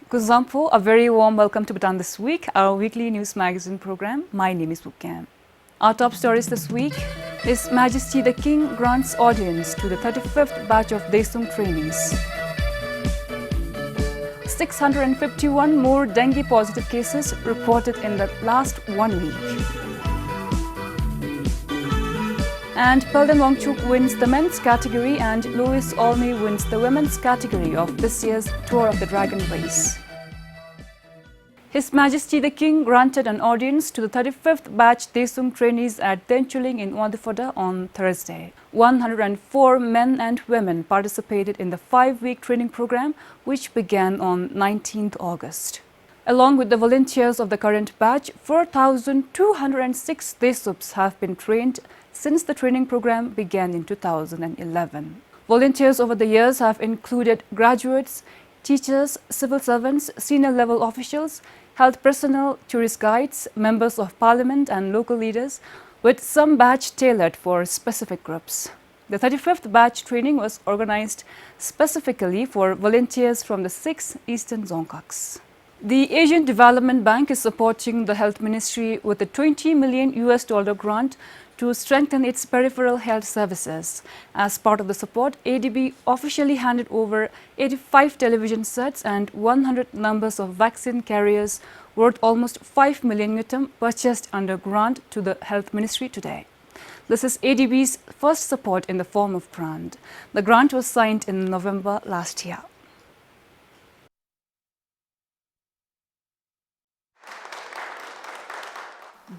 Kuzampo, a very warm welcome to Bhutan This Week, our weekly news magazine program. My name is Bhukan. Our top stories this week: His Majesty the King grants audience to the 35th batch of Desung trainees. 651 more dengue positive cases reported in the last 1 week. And Pelden Wangchuk wins the men's category and Louis Olney wins the women's category of this year's Tour of the Dragon race. His Majesty the King granted an audience to the 35th batch Desung trainees at Tenchuling in Wadiphoda on Thursday. 104 men and women participated in the 5-week training program, which began on 19th August. Along with the volunteers of the current batch, 4,206 Desups have been trained since the training program began in 2011. Volunteers over the years have included graduates, teachers, civil servants, senior level officials, health personnel, tourist guides, members of parliament and local leaders, with some batch tailored for specific groups. The 35th batch training was organized specifically for volunteers from the 6 eastern Dzongkhaks. The Asian Development Bank is supporting the Health Ministry with a $20 million grant to strengthen its peripheral health services. As part of the support, ADB officially handed over 85 television sets and 100 numbers of vaccine carriers worth almost 5 million yutam purchased under grant to the Health Ministry today. This is ADB's first support in the form of grant. The grant was signed in November last year.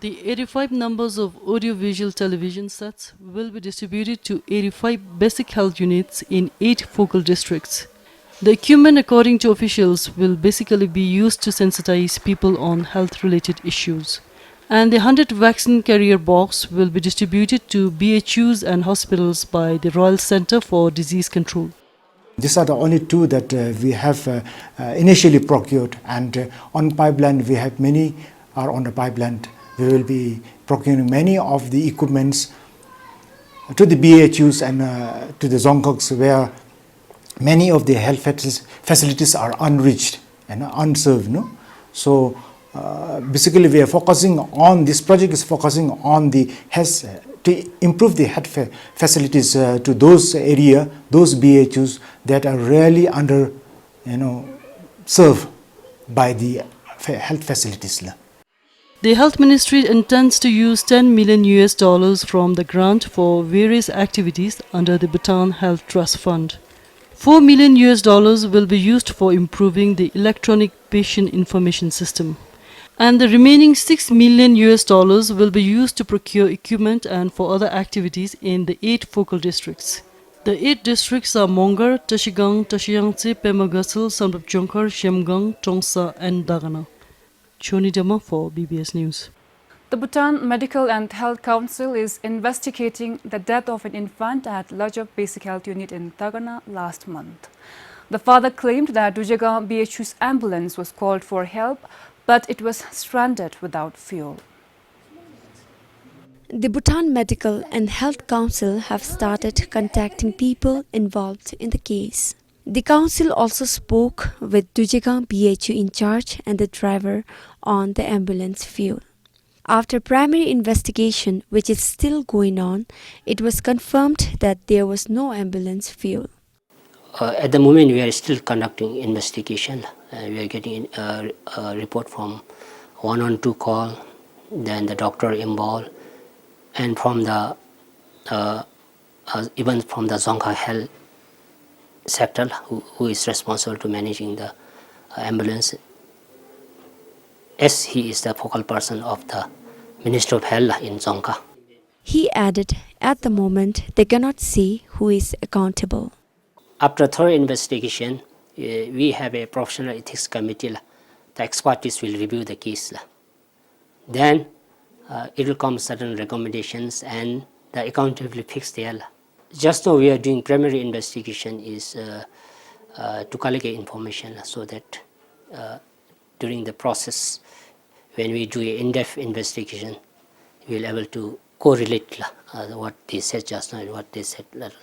The 85 numbers of audiovisual television sets will be distributed to 85 basic health units in 8 focal districts. The equipment, according to officials, will basically be used to sensitize people on health-related issues. And the 100 vaccine carrier box will be distributed to BHUs and hospitals by the Royal Centre for Disease Control. These are the only 2 that we have initially procured, and on pipeline we have many are on the pipeline. We will be procuring many of the equipments to the BHUs and to the Dzongkhaks, where many of the health facilities are unreached and unserved. No? So basically we are focusing on, this project is focusing on the health, to improve the health facilities to those area, those BHUs that are really under, served by the health facilities. The Health Ministry intends to use $10 million from the grant for various activities under the Bhutan Health Trust Fund. $4 million will be used for improving the electronic patient information system. And the remaining $6 million will be used to procure equipment and for other activities in the 8 focal districts. The 8 districts are Mongar, Tashigang, Tashiyangtse, Pema Gassel, Samrup Jongkhar, Shemgang, Tongsa and Dagana. Choni Dama for BBS News. The Bhutan Medical and Health Council is investigating the death of an infant at Lajap Basic Health Unit in Tagana last month. The father claimed that Dujaga BHU's ambulance was called for help, but it was stranded without fuel. The Bhutan Medical and Health Council have started contacting people involved in the case. The council also spoke with Dujagang BHU in charge and the driver on the ambulance fuel. After primary investigation, which is still going on, it was confirmed that there was no ambulance fuel. At the moment, we are still conducting investigation. We are getting a report from 112 call, then the doctor involved, and from the even from the Dzongkha Health sector, who is responsible to managing the ambulance. As he is the focal person of the Minister of Health in Dzongkha. He added, at the moment, they cannot say who is accountable. After thorough investigation, we have a professional ethics committee. The expertise will review the case. Then it will come certain recommendations and the accountability fixed there. Just now we are doing primary investigation is to collect information so that during the process, when we do an in-depth investigation, we will be able to correlate what they said just now and what they said later.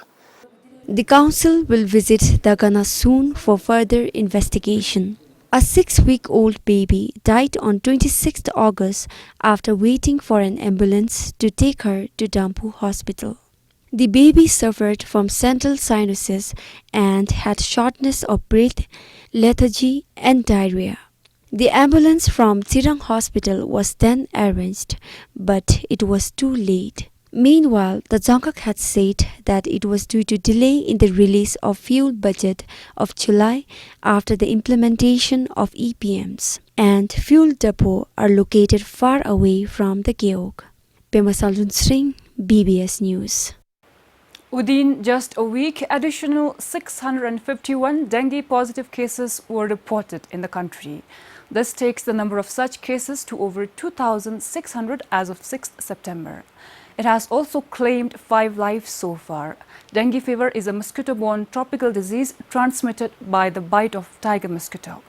The council will visit Dagana soon for further investigation. A 6-week-old baby died on 26th August after waiting for an ambulance to take her to Dampu Hospital. The baby suffered from central sinuses and had shortness of breath, lethargy and diarrhea. The ambulance from Tirang Hospital was then arranged, but it was too late. Meanwhile, the Dzongkhag had said that it was due to delay in the release of fuel budget of July after the implementation of EPMs, and fuel depot are located far away from the Geog. Pema Saljun Sring, BBS News. Within just a week, additional 651 dengue positive cases were reported in the country. This takes the number of such cases to over 2,600 as of 6th September. It has also claimed 5 lives so far. Dengue fever is a mosquito-borne tropical disease transmitted by the bite of tiger mosquito.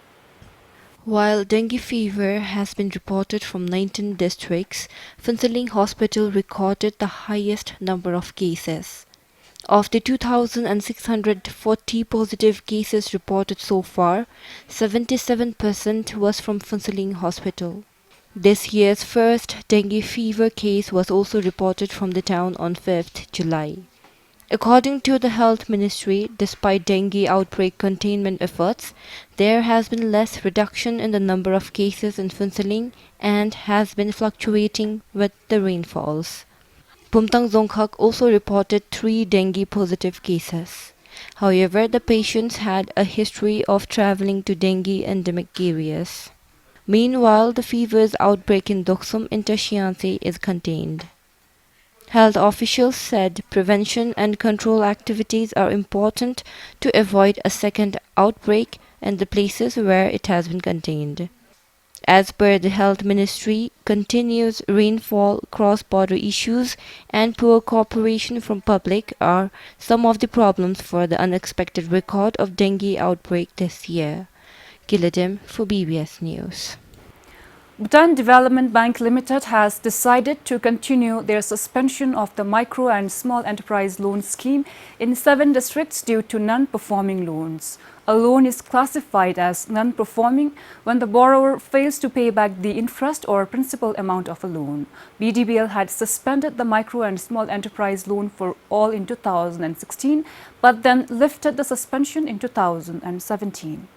While dengue fever has been reported from 19 districts, Phuentsholing Hospital recorded the highest number of cases. Of the 2,640 positive cases reported so far, 77% was from Phuentsholing Hospital. This year's first dengue fever case was also reported from the town on 5th July. According to the Health Ministry, despite dengue outbreak containment efforts, there has been less reduction in the number of cases in Phuentsholing and has been fluctuating with the rainfalls. Bhutan Dzongkhag also reported 3 dengue positive cases. However, the patients had a history of traveling to dengue endemic areas. Meanwhile, the fever's outbreak in Doksum in Tashiansi is contained. Health officials said prevention and control activities are important to avoid a second outbreak in the places where it has been contained. As per the Health Ministry, continuous rainfall, cross-border issues and poor cooperation from public are some of the problems for the unexpected record of dengue outbreak this year. Giledim for BBS News. Bhutan Development Bank Limited has decided to continue their suspension of the micro and small enterprise loan scheme in 7 districts due to non-performing loans. A loan is classified as non-performing when the borrower fails to pay back the interest or principal amount of a loan. BDBL had suspended the micro and small enterprise loan for all in 2016, but then lifted the suspension in 2017.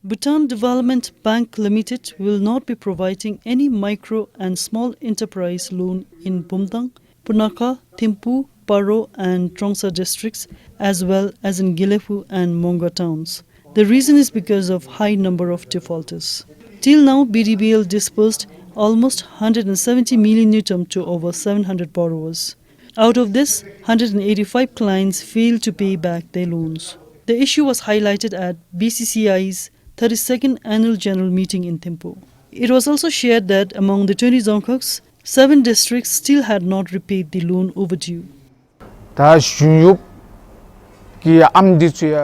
Bhutan Development Bank Limited will not be providing any micro and small enterprise loan in Bumtang, Punakha, Thimphu, Paro and Trongsa districts, as well as in Gilepu and Monga towns. The reason is because of high number of defaulters. Till now, BDBL disbursed almost 170 million Newton to over 700 borrowers. Out of this, 185 clients failed to pay back their loans. The issue was highlighted at BCCI's 32nd Annual General Meeting in Thimphu. It was also shared that among the 20 Dzongkhags, 7 districts still had not repaid the loan overdue.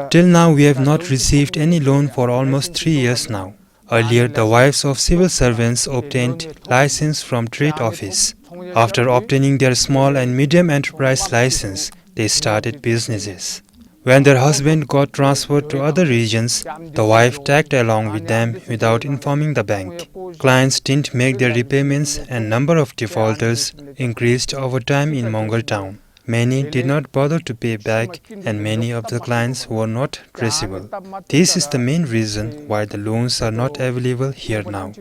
Till now, we have not received any loan for almost 3 years now. Earlier, the wives of civil servants obtained license from Trade Office. After obtaining their small and medium enterprise license, they started businesses. When their husband got transferred to other regions, the wife tagged along with them without informing the bank. Clients didn't make their repayments and number of defaulters increased over time in Mongol town. Many did not bother to pay back and many of the clients were not traceable. This is the main reason why the loans are not available here now.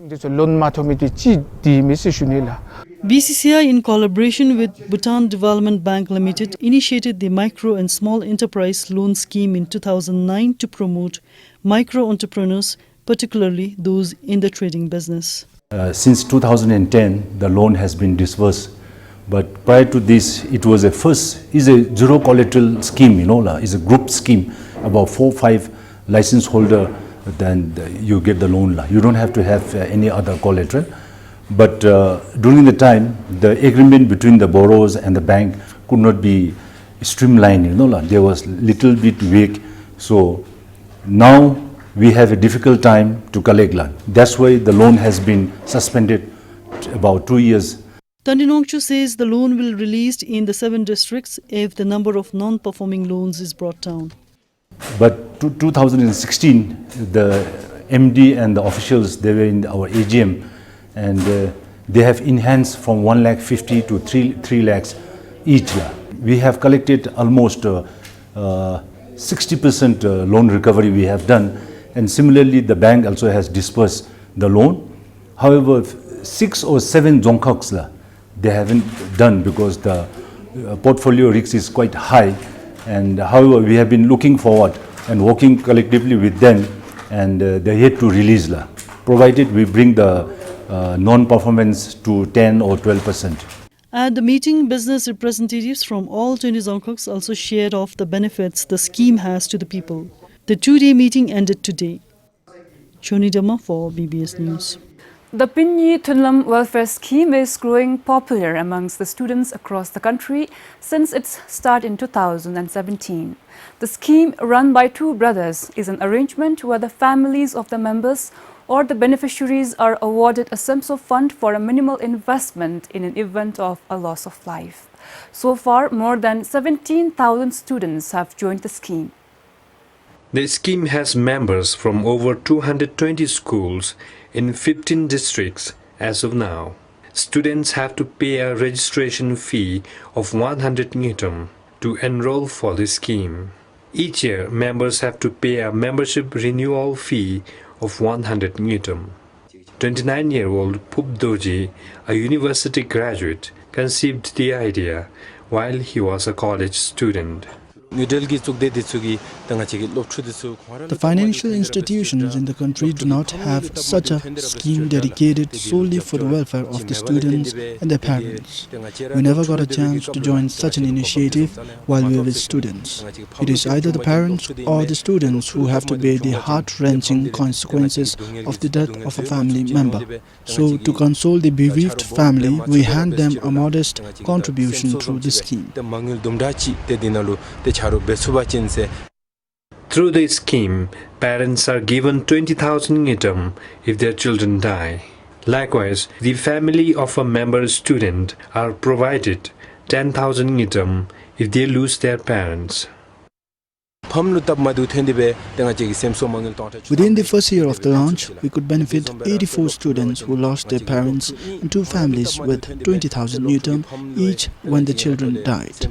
BCCI, in collaboration with Bhutan Development Bank Limited, initiated the Micro and Small Enterprise Loan Scheme in 2009 to promote micro entrepreneurs, particularly those in the trading business. Since 2010, the loan has been disbursed. But prior to this, it was is a zero collateral scheme, it's a group scheme, about 4-5 license holder, then you get the loan. You don't have to have any other collateral. But during the time, the agreement between the borrowers and the bank could not be streamlined, there was little bit weak. So now we have a difficult time to collect loan. That's why the loan has been suspended about 2 years. Tandinongchu says the loan will be released in the 7 districts if the number of non-performing loans is brought down. But 2016, the MD and the officials, they were in our AGM, and they have enhanced from 1,50,000 to 3 lakhs each. We have collected almost 60% loan recovery we have done, and similarly the bank also has disbursed the loan. However, 6 or 7 Dzongkaks they haven't done because the portfolio risk is quite high, and however we have been looking forward and working collectively with them, and they're yet to release provided we bring the non-performance to 10 or 12%. At the meeting, business representatives from all 20 Dzongkaks also shared off the benefits the scheme has to the people. The 2-day meeting ended today. Choni Dama for BBS News. The Pinyi Thunlam welfare scheme is growing popular amongst the students across the country since its start in 2017. The scheme, run by 2 brothers, is an arrangement where the families of the members or the beneficiaries are awarded a sum of fund for a minimal investment in an event of a loss of life. So far, more than 17,000 students have joined the scheme. The scheme has members from over 220 schools in 15 districts as of now. Students have to pay a registration fee of 100 Newton to enroll for the scheme. Each year, members have to pay a membership renewal fee of 100 Newton. 29-year-old Pup Doji, a university graduate, conceived the idea while he was a college student. The financial institutions in the country do not have such a scheme dedicated solely for the welfare of the students and their parents. We never got a chance to join such an initiative while we were with students. It is either the parents or the students who have to bear the heart-wrenching consequences of the death of a family member. So, to console the bereaved family, we hand them a modest contribution through the scheme. Through the scheme, parents are given 20,000 Newton if their children die. Likewise, the family of a member student are provided 10,000 Newton if they lose their parents. Within the first year of the launch, we could benefit 84 students who lost their parents and 2 families with 20,000 Newton each when the children died.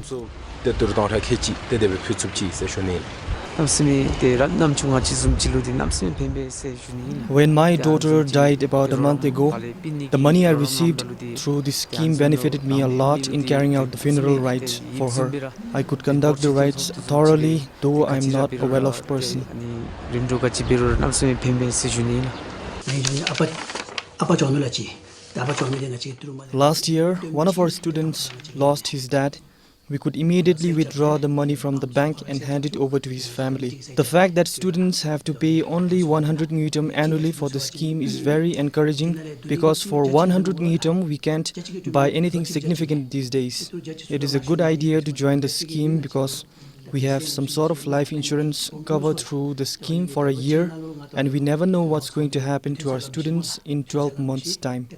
When my daughter died about a month ago, the money I received through the scheme benefited me a lot in carrying out the funeral rites for her. I could conduct the rites thoroughly, though I am not a well-off person. Last year, one of our students lost his dad. We could immediately withdraw the money from the bank and hand it over to his family. The fact that students have to pay only 100 Newton annually for the scheme is very encouraging, because for 100 Newton we can't buy anything significant these days. It is a good idea to join the scheme because we have some sort of life insurance covered through the scheme for a year, and we never know what's going to happen to our students in 12 months' time.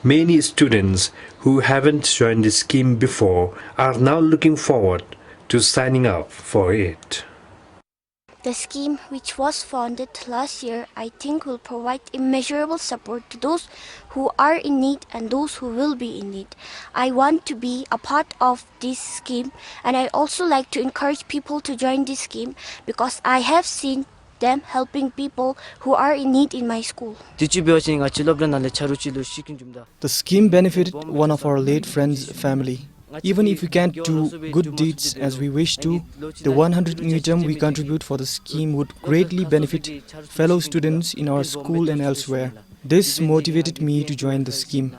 Many students who haven't joined the scheme before are now looking forward to signing up for it. The scheme, which was founded last year, I think will provide immeasurable support to those who are in need and those who will be in need. I want to be a part of this scheme, and I also like to encourage people to join this scheme because I have seen them helping people who are in need in my school. The scheme benefited one of our late friend's family. Even if we can't do good deeds as we wish to, the 100 Newton we contribute for the scheme would greatly benefit fellow students in our school and elsewhere. This motivated me to join the scheme.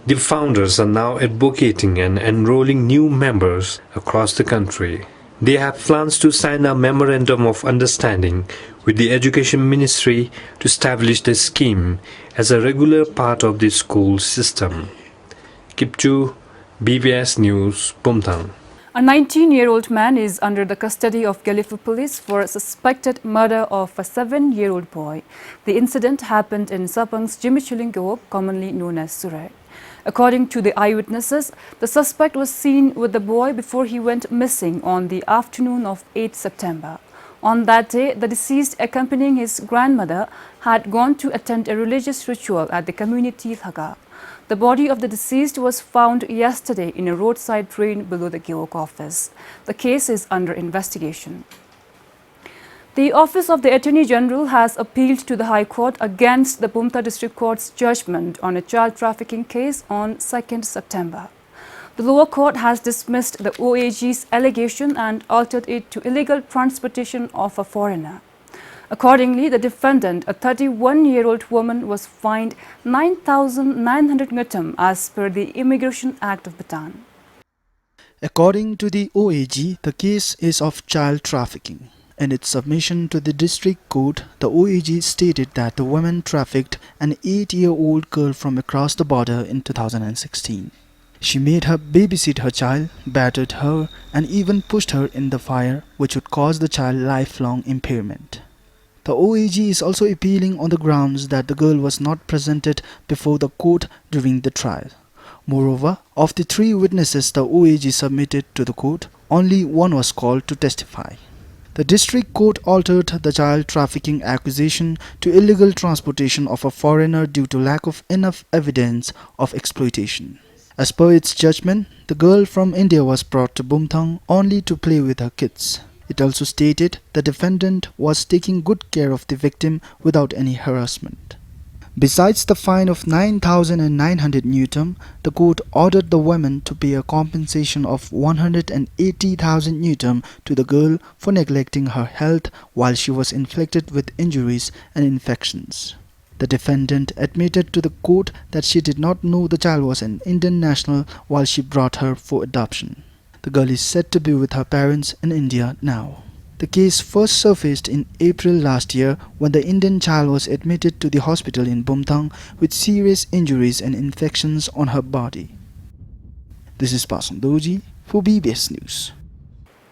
The founders are now advocating and enrolling new members across the country. They have plans to sign a memorandum of understanding with the Education Ministry to establish the scheme as a regular part of the school system. Kipchu, BBS News, Bhutan. A 19-year-old man is under the custody of Galifu police for suspected murder of a 7-year-old boy. The incident happened in Sapang's Jimichuling, commonly known as Surai. According to the eyewitnesses, the suspect was seen with the boy before he went missing on the afternoon of 8 September. On that day, the deceased, accompanying his grandmother, had gone to attend a religious ritual at the community Thaga. The body of the deceased was found yesterday in a roadside drain below the Gilok office. The case is under investigation. The Office of the Attorney General has appealed to the High Court against the Bhutan District Court's judgment on a child trafficking case on 2nd September. The lower court has dismissed the OAG's allegation and altered it to illegal transportation of a foreigner. Accordingly, the defendant, a 31-year-old woman, was fined 9,900 ngutam as per the Immigration Act of Bhutan. According to the OAG, the case is of child trafficking. In its submission to the district court, the OAG stated that the woman trafficked an 8-year-old girl from across the border in 2016. She made her babysit her child, battered her, and even pushed her in the fire, which would cause the child lifelong impairment. The OAG is also appealing on the grounds that the girl was not presented before the court during the trial. Moreover, of the 3 witnesses the OAG submitted to the court, only one was called to testify. The district court altered the child trafficking accusation to illegal transportation of a foreigner due to lack of enough evidence of exploitation. As per its judgment, the girl from India was brought to Bumthang only to play with her kids. It also stated the defendant was taking good care of the victim without any harassment. Besides the fine of 9,900 ngutam, the court ordered the woman to pay a compensation of 180,000 ngutam to the girl for neglecting her health while she was inflicted with injuries and infections. The defendant admitted to the court that she did not know the child was an Indian national while she brought her for adoption. The girl is said to be with her parents in India now. The case first surfaced in April last year when the Indian child was admitted to the hospital in Bumthang with serious injuries and infections on her body. This is Pasam Doji for BBS News.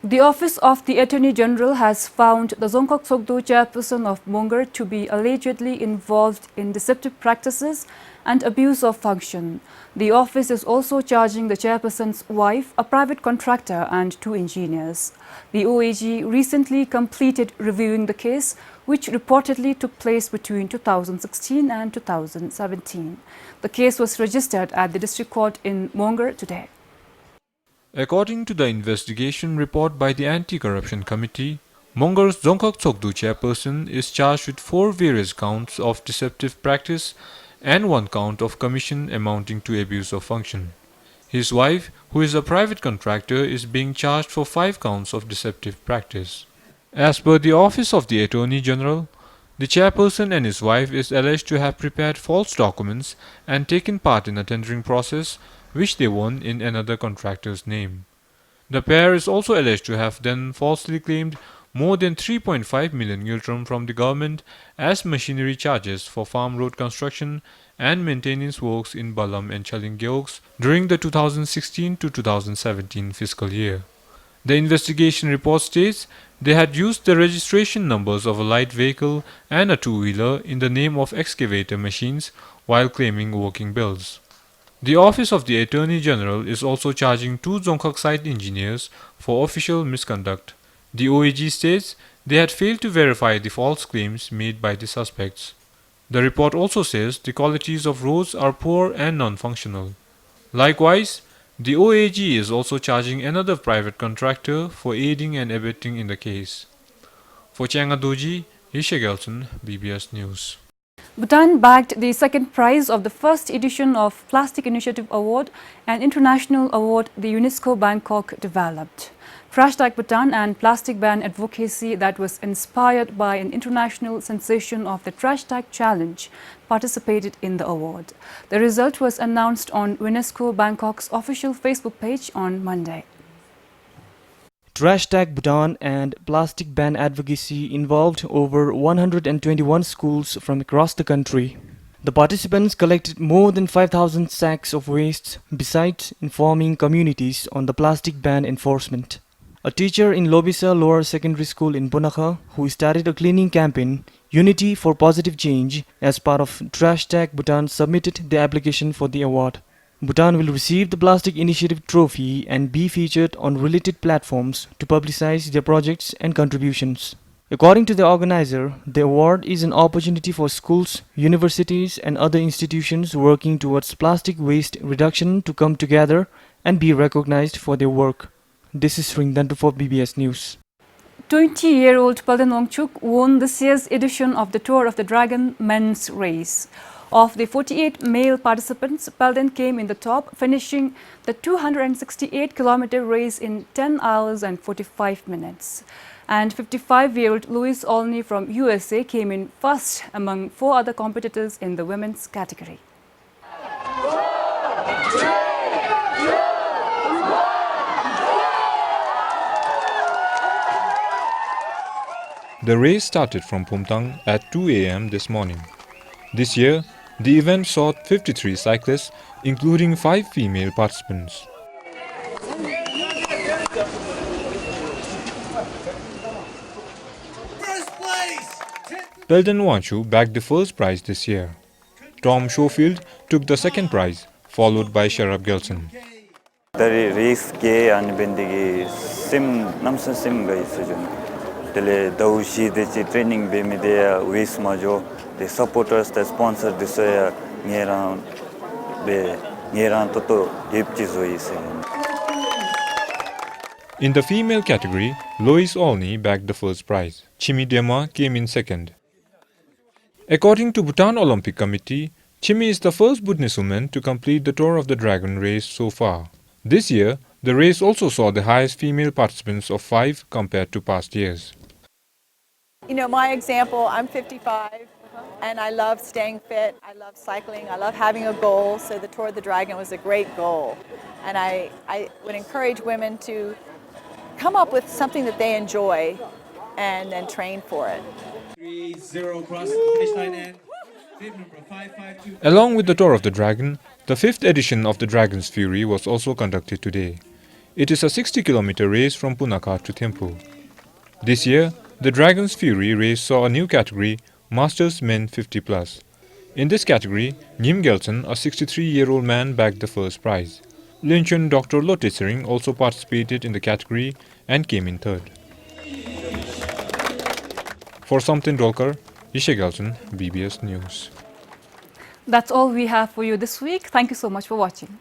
The Office of the Attorney General has found the Dzongkhag Sogdo chairperson of Mongar to be allegedly involved in deceptive practices and abuse of function. The office is also charging the chairperson's wife, a private contractor, and 2 engineers. The OAG recently completed reviewing the case, which reportedly took place between 2016 and 2017. The case was registered at the district court in Mongar today. According to the investigation report by the Anti-Corruption Committee, Mongar's Dzongkhag Sogdo chairperson is charged with 4 various counts of deceptive practice and 1 count of commission amounting to abuse of function. His wife, who is a private contractor, is being charged for 5 counts of deceptive practice. As per the Office of the Attorney General, the chairperson and his wife is alleged to have prepared false documents and taken part in a tendering process which they won in another contractor's name. The pair is also alleged to have then falsely claimed more than 3.5 million ngultram from the government as machinery charges for farm road construction and maintenance works in Balam and Chaling Gyeoks during the 2016 to 2017 fiscal year. The investigation report states they had used the registration numbers of a light vehicle and a 2-wheeler in the name of excavator machines while claiming working bills. The Office of the Attorney General is also charging 2 Dzongkhag site engineers for official misconduct. The OAG states they had failed to verify the false claims made by the suspects. The report also says the qualities of roads are poor and non-functional. Likewise, the OAG is also charging another private contractor for aiding and abetting in the case. For Chiangadoji, Isha Gelson, BBS News. Bhutan bagged the 2nd prize of the 1st edition of Plastic Initiative Award, an international award the UNESCO Bangkok developed. Trash Tag Bhutan and plastic ban advocacy that was inspired by an international sensation of the Trash Tag Challenge participated in the award. The result was announced on UNESCO Bangkok's official Facebook page on Monday. Trash Tag Bhutan and plastic ban advocacy involved over 121 schools from across the country. The participants collected more than 5,000 sacks of waste, besides informing communities on the plastic ban enforcement. A teacher in Lobisa Lower Secondary School in Punakha, who started a cleaning campaign, Unity for Positive Change, as part of Trash Tag Bhutan, submitted the application for the award. Bhutan will receive the Plastic Initiative trophy and be featured on related platforms to publicize their projects and contributions. According to the organizer, the award is an opportunity for schools, universities and other institutions working towards plastic waste reduction to come together and be recognized for their work. This is Sringdantu for BBS News. 20-year-old Palden Wangchuk won this year's edition of the Tour of the Dragon men's race. Of the 48 male participants, Palden came in the top, finishing the 268-kilometer race in 10 hours and 45 minutes. And 55-year-old Louise Olney from USA came in first among 4 other competitors in the women's category. The race started from Pumtang at 2 a.m. this morning. This year, the event saw 53 cyclists, including 5 female participants. Pelden Wanchu bagged the first prize this year. Tom Schofield took the second prize, followed by Sharab Gelson. The race ke and bindigi sim namsa sim gai sujun. Tele daushi de training be me de waste majo the supporters the sponsor this ngeran be ngeran toto yepchiz hoi se. In the female category, Lois Olney bagged the first prize. Chimi Dema came in second. According to Bhutan Olympic Committee, Chimi is the first Bhutanese woman to complete the Tour of the Dragon race so far. This year, the race also saw the highest female participants of 5 compared to past years. You know, my example, I'm 55 and I love staying fit, I love cycling, I love having a goal, so the Tour of the Dragon was a great goal. And I would encourage women to come up with something that they enjoy and then train for it. 3-0 across the finish line and number 552. Along with the Tour of the Dragon, the 5th edition of the Dragon's Fury was also conducted today. It is a 60-kilometer race from Punakha to Thimphu. This year, the Dragon's Fury race saw a new category, Masters Men 50+. In this category, Nyim Gelson, a 63-year-old man, bagged the first prize. Lynchon Dr. Lotte Sering also participated in the category and came in third. For Somtin Dolkar, Ishe Gelson, BBS News. That's all we have for you this week. Thank you so much for watching.